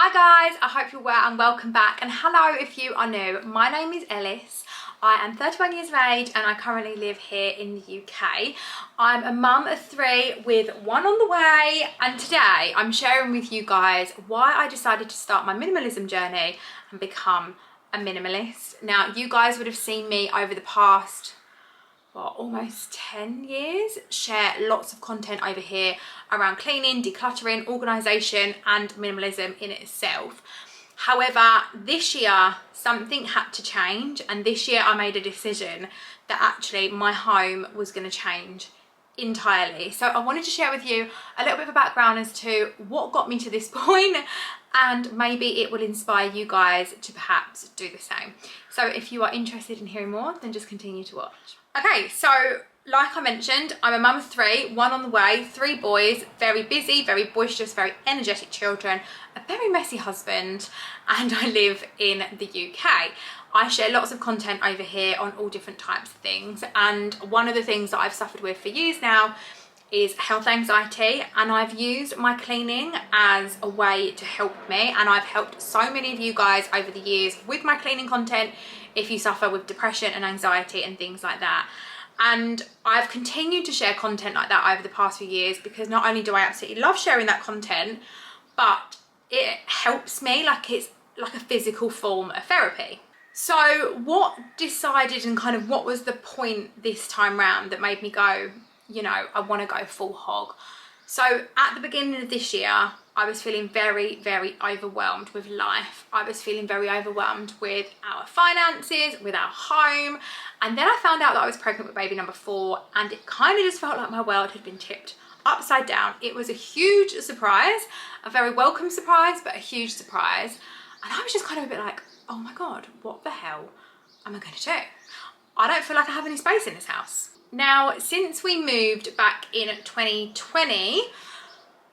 Hi guys, I hope you're well and welcome back, and hello if you are new. My name is Ellis. I am 31 years of age and I currently live here in the UK. I'm a mum of 3 with 1 on the way, and today I'm sharing with you guys why I decided to start my minimalism journey and become a minimalist. Now, you guys would have seen me over the past almost 10 years share lots of content over here around cleaning, decluttering, organisation and minimalism in itself. However, this year something had to change, and this year I made a decision that actually my home was going to change entirely. So I wanted to share with you a little bit of a background as to what got me to this point, and maybe it will inspire you guys to perhaps do the same. So if you are interested in hearing more, then just continue to watch. Okay, so like I mentioned, I'm a mum of 3, 1 on the way, 3 boys, very busy, very boisterous, very energetic children, a very messy husband, and I live in the UK. I share lots of content over here on all different types of things, and one of the things that I've suffered with for years now is health anxiety, and I've used my cleaning as a way to help me, and I've helped so many of you guys over the years with my cleaning content if you suffer with depression and anxiety and things like that. And I've continued to share content like that over the past few years because not only do I absolutely love sharing that content, but it helps me, like it's like a physical form of therapy. So what decided and kind of what was the point this time round that made me go, you know, I want to go full hog? So at the beginning of this year, I was feeling very, very overwhelmed with life. I was feeling very overwhelmed with our finances, with our home. And then I found out that I was pregnant with baby number 4, and it kind of just felt like my world had been tipped upside down. It was a huge surprise, a very welcome surprise, but a huge surprise. And I was just kind of a bit like, oh my God, what the hell am I going to do? I don't feel like I have any space in this house. Now, since we moved back in 2020,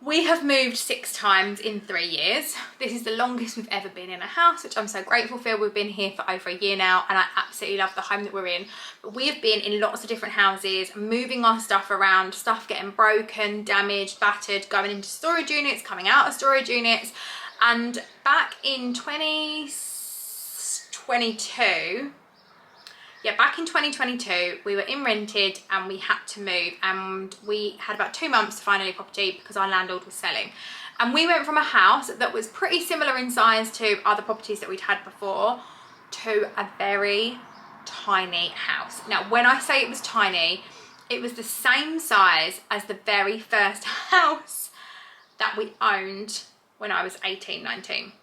we have moved 6 times in 3 years. This is the longest we've ever been in a house, which I'm so grateful for. We've been here for over a year now, and I absolutely love the home that we're in. But we have been in lots of different houses, moving our stuff around, stuff getting broken, damaged, battered, going into storage units, coming out of storage units. And back in 2022, we were in rented and we had to move, and we had about 2 months to find a new property because our landlord was selling. And we went from a house that was pretty similar in size to other properties that we'd had before to a very tiny house. Now, when I say it was tiny, it was the same size as the very first house that we owned when I was 18, 19.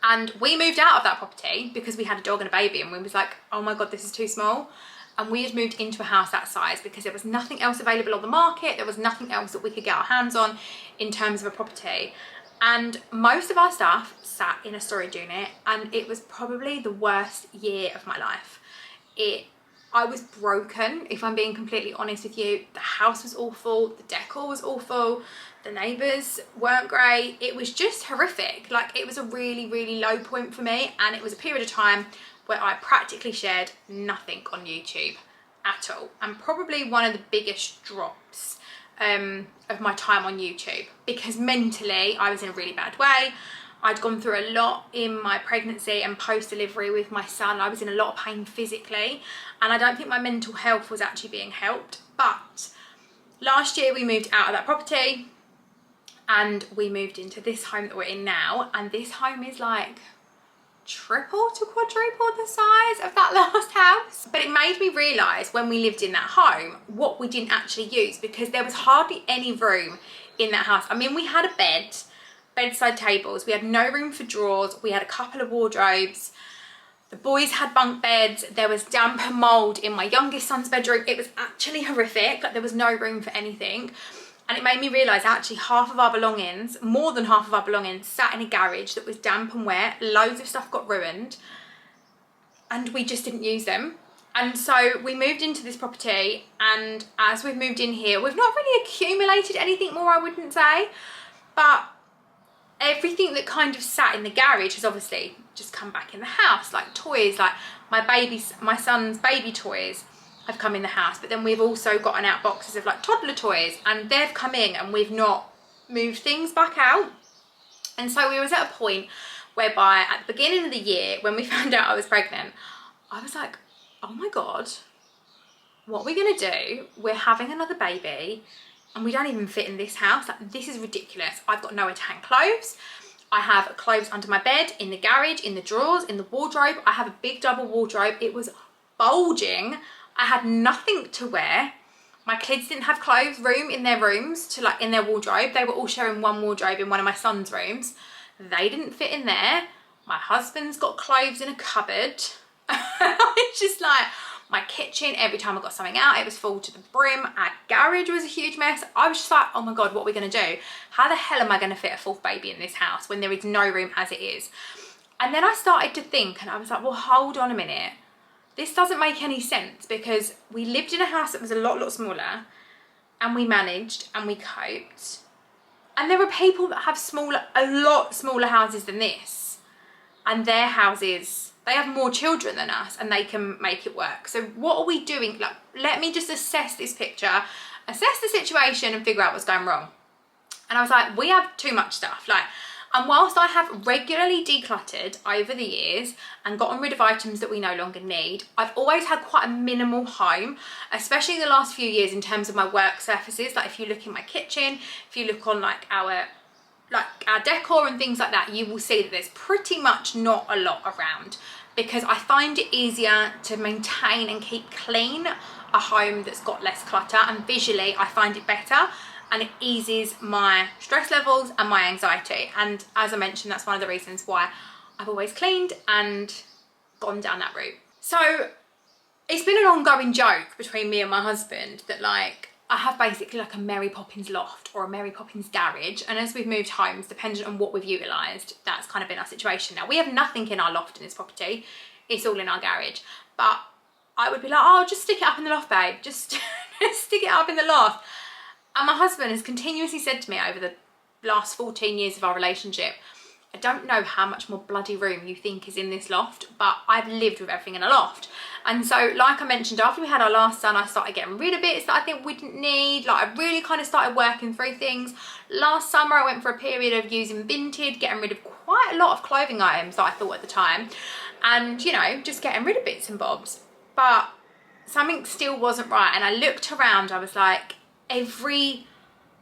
And we moved out of that property because we had a dog and a baby, and we was like, oh my God, this is too small. And we had moved into a house that size because there was nothing else available on the market. There was nothing else that we could get our hands on in terms of a property. And most of our stuff sat in a storage unit, and it was probably the worst year of my life. I was broken, if I'm being completely honest with you. The house was awful, the decor was awful, the neighbours weren't great. It was just horrific. Like, it was a really, really low point for me, and it was a period of time where I practically shared nothing on YouTube at all, and probably one of the biggest drops of my time on YouTube, because mentally I was in a really bad way. I'd gone through a lot in my pregnancy and post-delivery with my son. I was in a lot of pain physically, and I don't think my mental health was actually being helped. But last year we moved out of that property and we moved into this home that we're in now, and this home is like triple to quadruple the size of that last house. But it made me realise when we lived in that home what we didn't actually use, because there was hardly any room in that house. I mean, we had a bed, bedside tables, we had no room for drawers, we had a couple of wardrobes, the boys had bunk beds, there was damp and mould in my youngest son's bedroom. It was actually horrific, like there was no room for anything. And it made me realise actually half of our belongings, more than half of our belongings, sat in a garage that was damp and wet. Loads of stuff got ruined and we just didn't use them. And so we moved into this property, and as we've moved in here, we've not really accumulated anything more, I wouldn't say, but everything that kind of sat in the garage has obviously just come back in the house, like toys, like my son's baby toys have come in the house, but then we've also gotten out boxes of like toddler toys, and they've come in and we've not moved things back out. And so we was at a point whereby at the beginning of the year, when we found out I was pregnant, I was like, oh my God, what are we gonna do? We're having another baby and we don't even fit in this house. Like, this is ridiculous. I've got nowhere to hang clothes. I have clothes under my bed, in the garage, in the drawers, in the wardrobe. I have a big double wardrobe. It was bulging. I had nothing to wear. My kids didn't have clothes room in their rooms, to like in their wardrobe. They were all sharing one wardrobe in one of my son's rooms. They didn't fit in there. My husband's got clothes in a cupboard. It's just like, my kitchen, every time I got something out, it was full to the brim. Our garage was a huge mess. I was just like, oh my God, what are we gonna do? How the hell am I gonna fit a fourth baby in this house when there is no room as it is? And then I started to think, and I was like, well, hold on a minute. This doesn't make any sense, because we lived in a house that was a lot smaller, and we managed and we coped. And there are people that have a lot smaller houses than this, and their houses, they have more children than us and they can make it work. So what are we doing? Like, let me just assess this picture, assess the situation and figure out what's going wrong. And I was like, we have too much stuff. Like, and whilst I have regularly decluttered over the years and gotten rid of items that we no longer need, I've always had quite a minimal home, especially the last few years in terms of my work surfaces. Like, if you look in my kitchen, if you look on like our decor and things like that, you will see that there's pretty much not a lot around, because I find it easier to maintain and keep clean a home that's got less clutter, and visually I find it better and it eases my stress levels and my anxiety. And as I mentioned, that's one of the reasons why I've always cleaned and gone down that route. So it's been an ongoing joke between me and my husband that, like, I have basically like a Mary Poppins loft or a Mary Poppins garage, and as we've moved homes, dependent on what we've utilised, that's kind of been our situation. Now, we have nothing in our loft in this property, it's all in our garage, but I would be like, oh, just stick it up in the loft, babe, just stick it up in the loft. And my husband has continuously said to me over the last 14 years of our relationship, I don't know how much more bloody room you think is in this loft, but I've lived with everything in a loft. And so, like I mentioned, after we had our last son, I started getting rid of bits that I think we didn't need. Like, I really kind of started working through things. Last summer, I went for a period of using Vinted, getting rid of quite a lot of clothing items that I thought at the time. And, you know, just getting rid of bits and bobs. But something still wasn't right. And I looked around, I was like,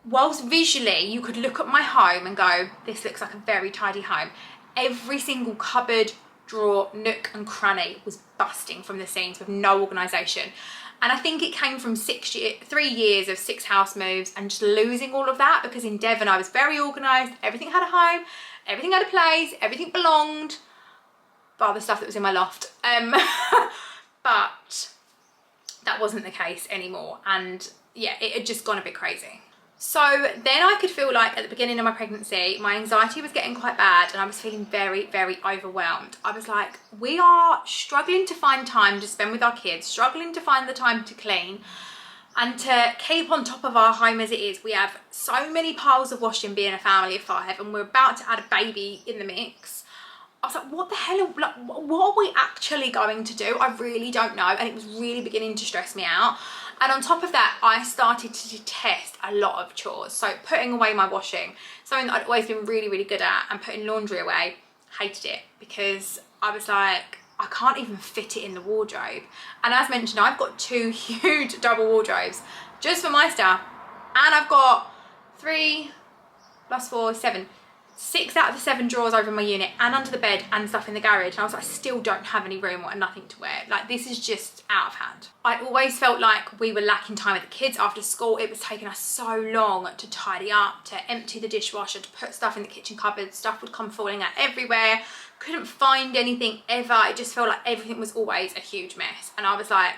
whilst visually you could look at my home and go, this looks like a very tidy home, every single cupboard, drawer, nook and cranny was busting from the seams with no organisation. And I think it came from 3 years of 6 house moves and just losing all of that, because in Devon I was very organised, everything had a home, everything had a place, everything belonged, bar the stuff that was in my loft. But that wasn't the case anymore, and yeah, it had just gone a bit crazy. So then I could feel like at the beginning of my pregnancy, my anxiety was getting quite bad and I was feeling very overwhelmed. I was like, we are struggling to find time to spend with our kids, struggling to find the time to clean and to keep on top of our home as it is. We have so many piles of washing, being a family of 5, and we're about to add a baby in the mix. I was like, what the hell, like, what are we actually going to do? I really don't know. And it was really beginning to stress me out. And on top of that, I started to detest a lot of chores. So putting away my washing, something that I'd always been really good at, and putting laundry away, hated it, because I was like, I can't even fit it in the wardrobe. And as mentioned, I've got 2 huge double wardrobes just for my stuff. And I've got 3 plus 4, 7. 6 out of the 7 drawers over my unit and under the bed and stuff in the garage, and I was like, I still don't have any room or nothing to wear. Like, this is just out of hand. I always felt like we were lacking time with the kids after school. It was taking us so long to tidy up, to empty the dishwasher, to put stuff in the kitchen cupboard. Stuff would come falling out everywhere. Couldn't find anything ever. It just felt like everything was always a huge mess, and I was like,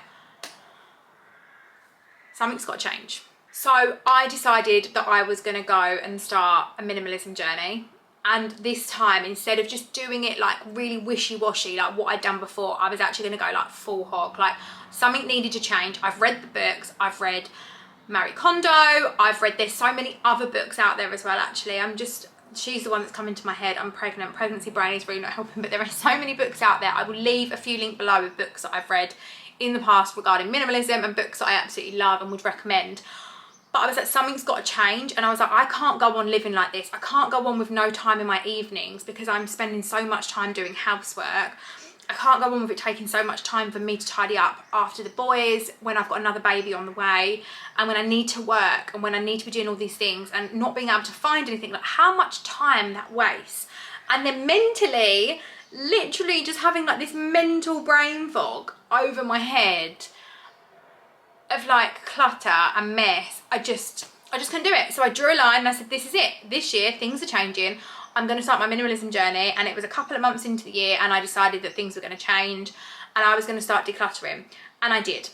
something's got to change. So I decided that I was going to go and start a minimalism journey. And this time, instead of just doing it like really wishy-washy, like what I'd done before, I was actually going to go like full hog. Like, something needed to change. I've read the books. I've read Marie Kondo. There's so many other books out there as well, actually. She's the one that's come into my head. I'm pregnant. Pregnancy brain is really not helping, but there are so many books out there. I will leave a few links below with books that I've read in the past regarding minimalism and books that I absolutely love and would recommend. But I was like, something's got to change. And I was like, I can't go on living like this. I can't go on with no time in my evenings because I'm spending so much time doing housework. I can't go on with it taking so much time for me to tidy up after the boys, when I've got another baby on the way, and when I need to work, and when I need to be doing all these things and not being able to find anything. Like, how much time that wastes. And then mentally, literally just having like this mental brain fog over my head of like clutter and mess. I just couldn't do it. So I drew a line and I said, this is it. This year, things are changing. I'm going to start my minimalism journey. And it was a couple of months into the year and I decided that things were going to change and I was going to start decluttering. And I did.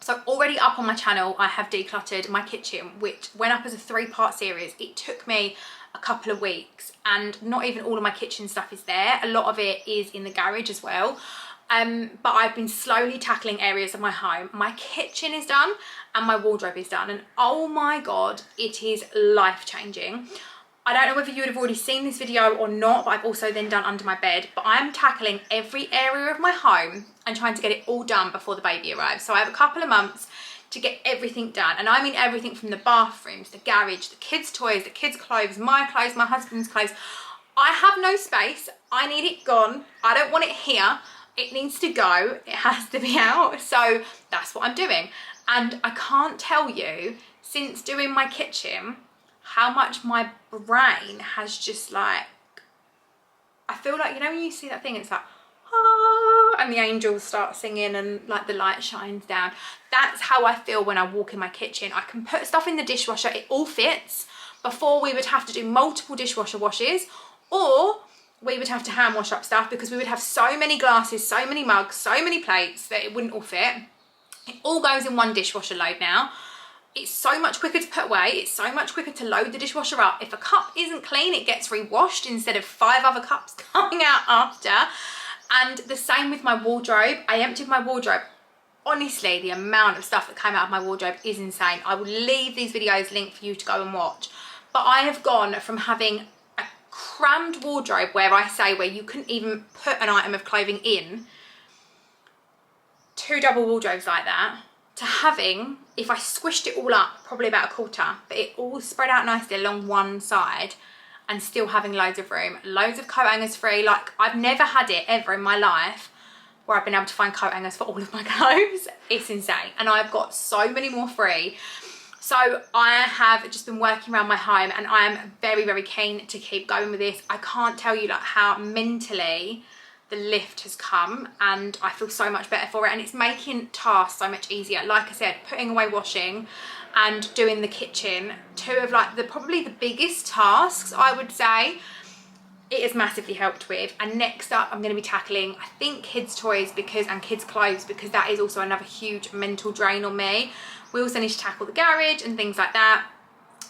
So already up on my channel, I have decluttered my kitchen, which went up as a 3-part series. It took me a couple of weeks and not even all of my kitchen stuff is there. A lot of it is in the garage as well. But I've been slowly tackling areas of my home. My kitchen is done and my wardrobe is done. And oh my God, it is life-changing. I don't know whether you would have already seen this video or not, but I've also then done under my bed. But I'm tackling every area of my home and trying to get it all done before the baby arrives. So I have a couple of months to get everything done. And I mean everything from the bathrooms, the garage, the kids' toys, the kids' clothes, my husband's clothes. I have no space. I need it gone. I don't want it here. It needs to go. It has to be out. So that's what I'm doing. And I can't tell you, since doing my kitchen, how much my brain has just like, I feel like, you know when you see that thing, it's like, ah, and the angels start singing and like the light shines down. That's how I feel when I walk in my kitchen. I can put stuff in the dishwasher, it all fits. Before we would have to do multiple dishwasher washes, or we would have to hand wash up stuff because we would have so many glasses, so many mugs, so many plates that it wouldn't all fit. It all goes in one dishwasher load now. It's so much quicker to put away. It's so much quicker to load the dishwasher up. If a cup isn't clean, it gets re-washed instead of 5 other cups coming out after. And the same with my wardrobe. I emptied my wardrobe. Honestly, the amount of stuff that came out of my wardrobe is insane. I will leave these videos linked for you to go and watch. But I have gone from having a crammed wardrobe where you couldn't even put an item of clothing in, 2 double wardrobes like that, to having, if I squished it all up, probably about a quarter, but it all spread out nicely along one side and still having loads of room, loads of coat hangers free. Like, I've never had it ever in my life where I've been able to find coat hangers for all of my clothes. It's insane. And I've got so many more free. So I have just been working around my home and I am very, very keen to keep going with this. I can't tell you like how mentally the lift has come and I feel so much better for it, and it's making tasks so much easier. Like I said, putting away washing and doing the kitchen, 2 of like probably the biggest tasks I would say it has massively helped with. And next up I'm going to be tackling, I think, kids toys and kids clothes, because that is also another huge mental drain on me. We also need to tackle the garage and things like that.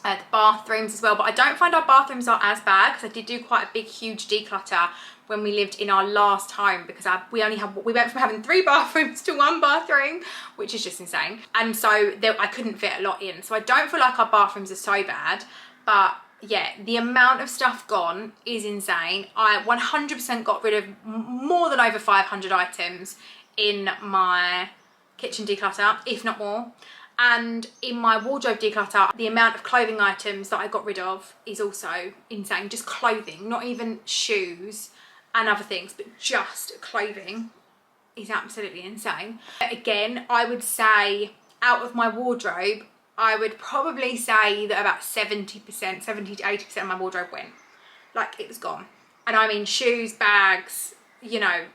The bathrooms as well, but I don't find our bathrooms are as bad because I did do quite a big huge declutter when we lived in our last home, because we went from having 3 bathrooms to 1 bathroom, which is just insane. And so I couldn't fit a lot in, so I don't feel like our bathrooms are so bad. But yeah, the amount of stuff gone is insane. I 100% got rid of more than over 500 items in my kitchen declutter, if not more. And in my wardrobe declutter, the amount of clothing items that I got rid of is also insane. Just clothing, not even shoes and other things, but just clothing is absolutely insane. Again, I would say out of my wardrobe, I would probably say that about 70%, 70 to 80% of my wardrobe went. Like, it was gone. And I mean shoes, bags, you know,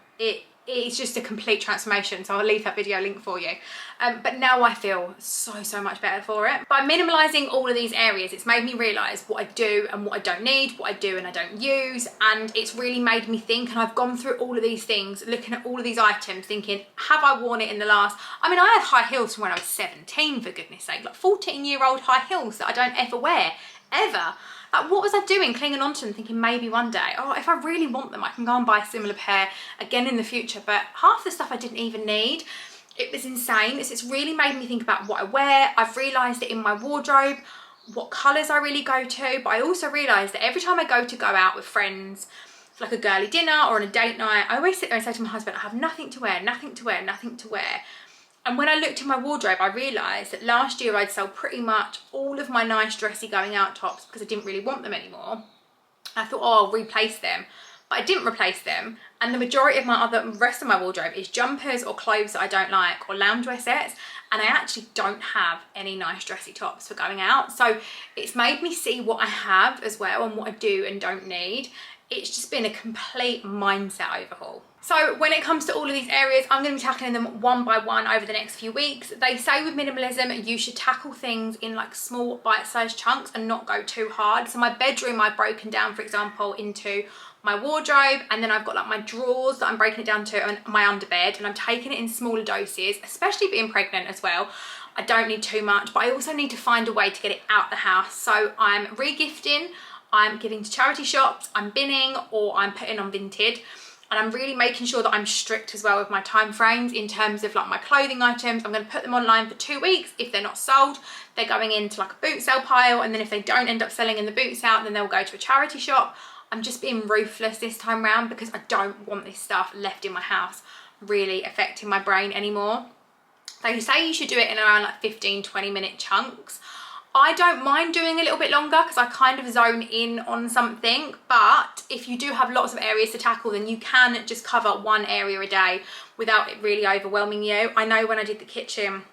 it's just a complete transformation. So I'll leave that video link for you. But now I feel so much better for it. By minimalising all of these areas, it's made me realise what I do and what I don't need, what I do and I don't use. And it's really made me think, and I've gone through all of these things, looking at all of these items, thinking, have I worn it in the last... I mean, I had high heels from when I was 17, for goodness sake. Like 14-year-old high heels that I don't ever wear, ever. Like, what was I doing clinging onto them, thinking maybe one day, oh, if I really want them, I can go and buy a similar pair again in the future. But half the stuff I didn't even need. It was insane. It's really made me think about what I wear. I've realised that in my wardrobe, what colours I really go to. But I also realised that every time I go out with friends, for like a girly dinner or on a date night, I always sit there and say to my husband, I have nothing to wear, nothing to wear, nothing to wear. And when I looked in my wardrobe, I realised that last year I'd sold pretty much all of my nice dressy going out tops because I didn't really want them anymore. I thought, oh, I'll replace them. But I didn't replace them. And the majority of my rest of my wardrobe is jumpers or clothes that I don't like, or loungewear sets. And I actually don't have any nice dressy tops for going out. So it's made me see what I have as well and what I do and don't need. It's just been a complete mindset overhaul. So when it comes to all of these areas, I'm going to be tackling them one by one over the next few weeks. They say with minimalism, you should tackle things in like small bite-sized chunks and not go too hard. So my bedroom, I've broken down, for example, into my wardrobe, and then I've got like my drawers that I'm breaking it down to, and my underbed, and I'm taking it in smaller doses, especially being pregnant as well. I don't need too much, but I also need to find a way to get it out the house. So I'm re-gifting, I'm giving to charity shops, I'm binning, or I'm putting on Vinted. And I'm really making sure that I'm strict as well with my time frames in terms of like my clothing items. I'm going to put them online for 2 weeks. If they're not sold, they're going into like a boot sale pile. And then if they don't end up selling in the boot sale, then they'll go to a charity shop. I'm just being ruthless this time round because I don't want this stuff left in my house really affecting my brain anymore. They say you should do it in around like 15-20 minute chunks. I don't mind doing a little bit longer because I kind of zone in on something, but if you do have lots of areas to tackle, then you can just cover one area a day without it really overwhelming you. I know when I did the kitchen,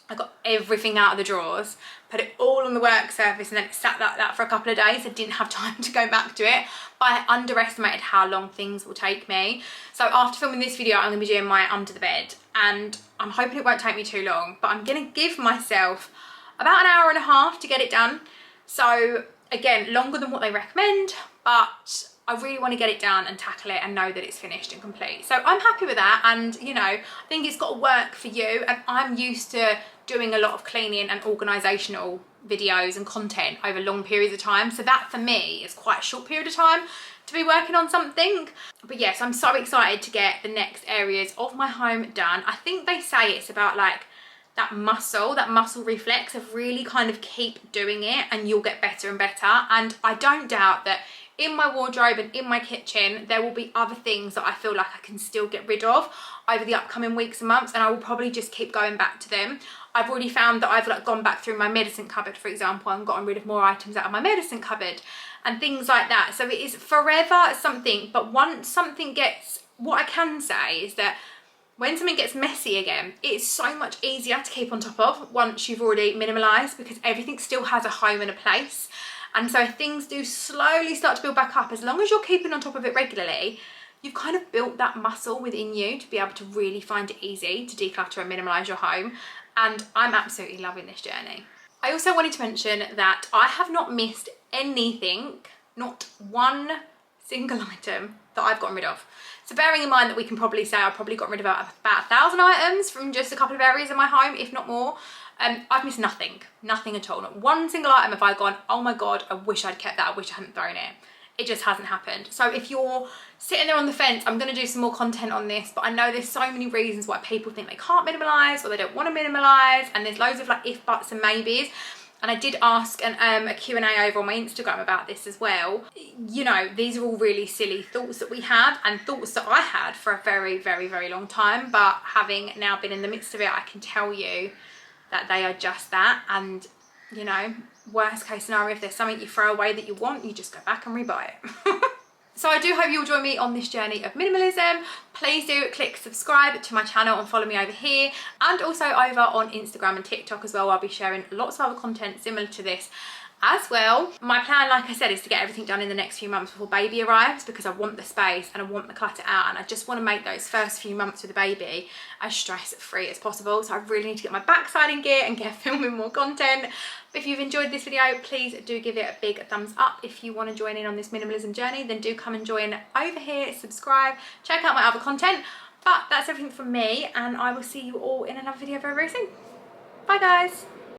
I got everything out of the drawers, put it all on the work surface, and then it sat like that for a couple of days. I didn't have time to go back to it, but I underestimated how long things will take me. So after filming this video, I'm going to be doing my under the bed, and I'm hoping it won't take me too long, but I'm going to give myself about an hour and a half to get it done. So again, longer than what they recommend, but I really want to get it done and tackle it and know that it's finished and complete. So I'm happy with that, and you know, I think it's got to work for you, and I'm used to doing a lot of cleaning and organisational videos and content over long periods of time. So that for me is quite a short period of time to be working on something. But yes, I'm so excited to get the next areas of my home done. I think they say it's about like that muscle reflex of really kind of keep doing it and you'll get better and better. And I don't doubt that in my wardrobe and in my kitchen, there will be other things that I feel like I can still get rid of over the upcoming weeks and months, and I will probably just keep going back to them. I've already found that I've like gone back through my medicine cupboard, for example, and gotten rid of more items out of my medicine cupboard and things like that. So it is forever something, but once something gets, what I can say is that when something gets messy again, it's so much easier to keep on top of once you've already minimalised, because everything still has a home and a place. And so if things do slowly start to build back up, as long as you're keeping on top of it regularly, you've kind of built that muscle within you to be able to really find it easy to declutter and minimalise your home. And I'm absolutely loving this journey. I also wanted to mention that I have not missed anything, not one single item that I've gotten rid of. So bearing in mind that we can probably say I've probably gotten rid of about 1,000 items from just a couple of areas in my home, if not more. I've missed nothing at all. Not one single item have I gone, oh my God, I wish I'd kept that, I wish I hadn't thrown it. It just hasn't happened. So if you're sitting there on the fence, I'm going to do some more content on this, but I know there's so many reasons why people think they can't minimalise or they don't want to minimalise, and there's loads of like if, buts and maybes. And I did ask a Q&A over on my Instagram about this as well. You know, these are all really silly thoughts that we have, and thoughts that I had for a very, very, very long time. But having now been in the midst of it, I can tell you that they are just that. And, you know, worst case scenario, if there's something you throw away that you want, you just go back and rebuy it. So I do hope you'll join me on this journey of minimalism. Please do click subscribe to my channel and follow me over here, and also over on Instagram and TikTok as well. I'll be sharing lots of other content similar to this as well. My plan, like I said, is to get everything done in the next few months before baby arrives, because I want the space and I want the clutter out, and I just want to make those first few months with the baby as stress-free as possible. So I really need to get my backside in gear and get filming more content. But if you've enjoyed this video, please do give it a big thumbs up. If you want to join in on this minimalism journey, then do come and join over here, subscribe, check out my other content. But that's everything from me, and I will see you all in another video very, very soon. Bye guys.